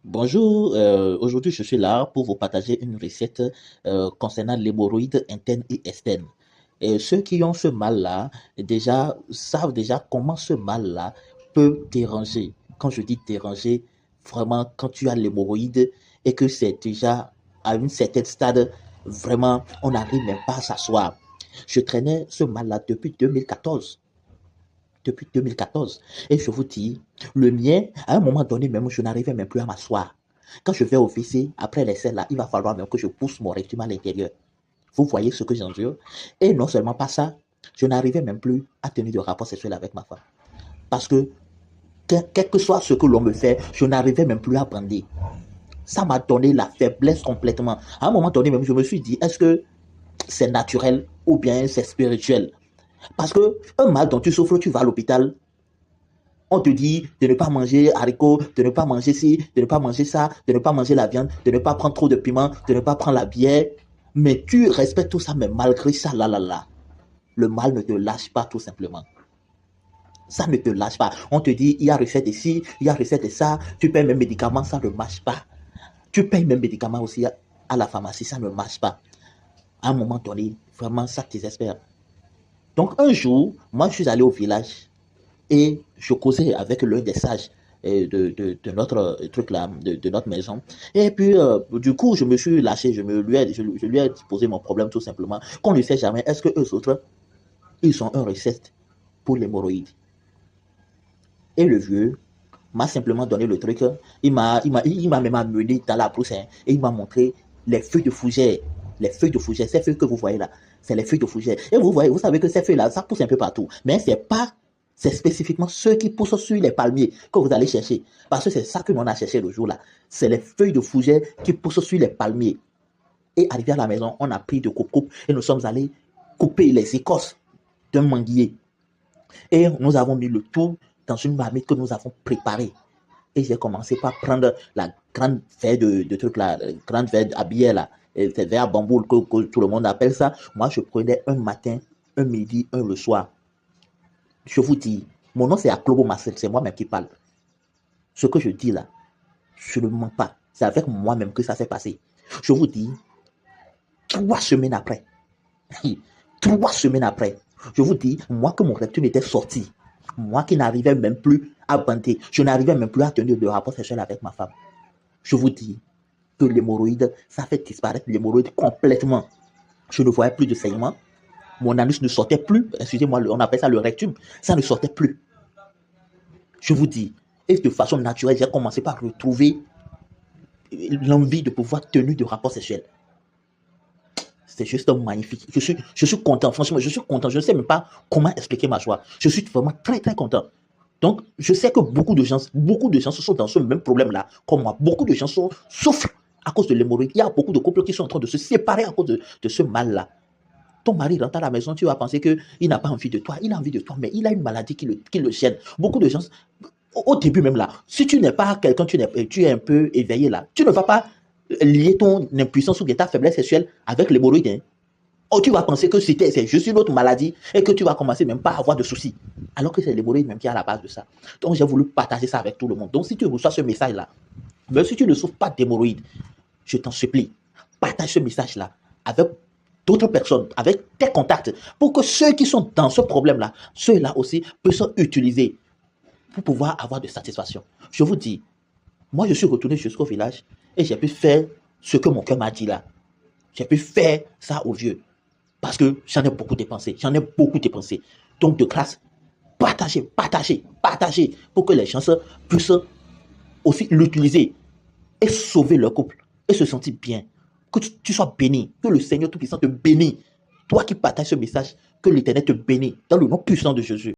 Bonjour, aujourd'hui je suis là pour vous partager une recette concernant l'hémorroïde interne et externe. Et ceux qui ont ce mal-là, déjà, savent déjà comment ce mal-là peut déranger. Quand je dis déranger, vraiment, quand tu as l'hémorroïde et que c'est déjà à une certaine stade, vraiment, on n'arrive même pas à s'asseoir. Je traînais ce mal-là depuis 2014. Depuis 2014. Et je vous dis, le mien, à un moment donné, même, je n'arrivais même plus à m'asseoir. Quand je vais au WC, après les selles là, il va falloir même que je pousse mon rectum à l'intérieur. Vous voyez ce que j'endure. Et non seulement pas ça, je n'arrivais même plus à tenir de rapport sexuel avec ma femme. Parce que, quel que soit ce que l'on me fait, je n'arrivais même plus à bander. Ça m'a donné la faiblesse complètement. À un moment donné, même, je me suis dit, est-ce que c'est naturel ou bien c'est spirituel? Parce que un mal dont tu souffres, tu vas à l'hôpital, on te dit de ne pas manger haricots, de ne pas manger ci, de ne pas manger ça, de ne pas manger la viande, de ne pas prendre trop de piment, de ne pas prendre la bière. Mais tu respectes tout ça, mais malgré ça, le mal ne te lâche pas tout simplement. Ça ne te lâche pas. On te dit, il y a recette ici, il y a recette de ça, tu payes mes médicaments, ça ne marche pas. Tu payes mes médicaments aussi à la pharmacie, ça ne marche pas. À un moment donné, vraiment, ça te désespère. Donc un jour, moi, je suis allé au village et je causais avec l'un des sages de notre truc là, de notre maison. Et puis, du coup, je me suis lâché, je lui ai posé mon problème tout simplement. Qu'on ne sait jamais, est-ce que eux autres, ils ont un recette pour l'hémorroïde? Et le vieux m'a simplement donné le truc. Il m'a même amené dans la brousse, hein, et il m'a montré les feuilles de fougère. Les feuilles de fougère, ces feuilles que vous voyez là, c'est les feuilles de fougère. Et vous voyez, vous savez que ces feuilles-là, ça pousse un peu partout. Mais c'est spécifiquement ceux qui poussent sur les palmiers que vous allez chercher. Parce que c'est ça que l'on a cherché le jour là. C'est les feuilles de fougère qui poussent sur les palmiers. Et arrivé à la maison, on a pris de coupe-coupe et nous sommes allés couper les écorces d'un manguier. Et nous avons mis le tout dans une marmite que nous avons préparée. Et j'ai commencé par prendre la grande verre de truc là, grande verre à bière là, c'est verre à bambou que tout le monde appelle ça. Moi, je prenais un matin, un midi, un le soir. Je vous dis, mon nom c'est Aklobo Marcel, c'est moi-même qui parle. Ce que je dis là, je ne mens pas. C'est avec moi-même que ça s'est passé. Je vous dis, 3 semaines après, 3 semaines après, je vous dis, moi que mon rectum était sorti, moi qui n'arrivais même plus à bander, je n'arrivais même plus à tenir de rapport sexuel avec ma femme. Je vous dis que l'hémorroïde, ça fait disparaître l'hémorroïde complètement. Je ne voyais plus de saignement, mon anus ne sortait plus, excusez-moi, on appelle ça le rectum, ça ne sortait plus. Je vous dis, et de façon naturelle, j'ai commencé par retrouver l'envie de pouvoir tenir de rapport sexuel. C'est juste magnifique. Je suis content, franchement, je suis content. Je ne sais même pas comment expliquer ma joie. Je suis vraiment très, très content. Donc, je sais que beaucoup de gens sont dans ce même problème-là, comme moi. Beaucoup de gens souffrent à cause de l'hémorroïde. Il y a beaucoup de couples qui sont en train de se séparer à cause de ce mal-là. Ton mari rentre à la maison, tu vas penser qu'il n'a pas envie de toi. Il a envie de toi, mais il a une maladie qui le gêne. Beaucoup de gens, au début même là, si tu n'es pas quelqu'un, tu es un peu éveillé là, tu ne vas pas lier ton impuissance ou bien ta faiblesse sexuelle avec l'hémorroïde. Hein. Oh, tu vas penser que c'est juste une autre maladie et que tu vas commencer même pas à avoir de soucis. Alors que c'est l'hémorroïde même qui est à la base de ça. Donc, j'ai voulu partager ça avec tout le monde. Donc, si tu reçois ce message-là, même si tu ne souffres pas d'hémorroïde, je t'en supplie, partage ce message-là avec d'autres personnes, avec tes contacts, pour que ceux qui sont dans ce problème-là, ceux-là aussi puissent utiliser pour pouvoir avoir de satisfaction. Je vous dis, moi, je suis retourné jusqu'au village et j'ai pu faire ce que mon cœur m'a dit là. J'ai pu faire ça au vieux. Parce que j'en ai beaucoup dépensé. J'en ai beaucoup dépensé. Donc, de grâce, partagez, partagez, partagez pour que les gens puissent aussi l'utiliser et sauver leur couple et se sentir bien. Que tu sois béni. Que le Seigneur Tout-Puissant te bénisse. Toi qui partages ce message, que l'Éternel te bénisse dans le nom puissant de Jésus.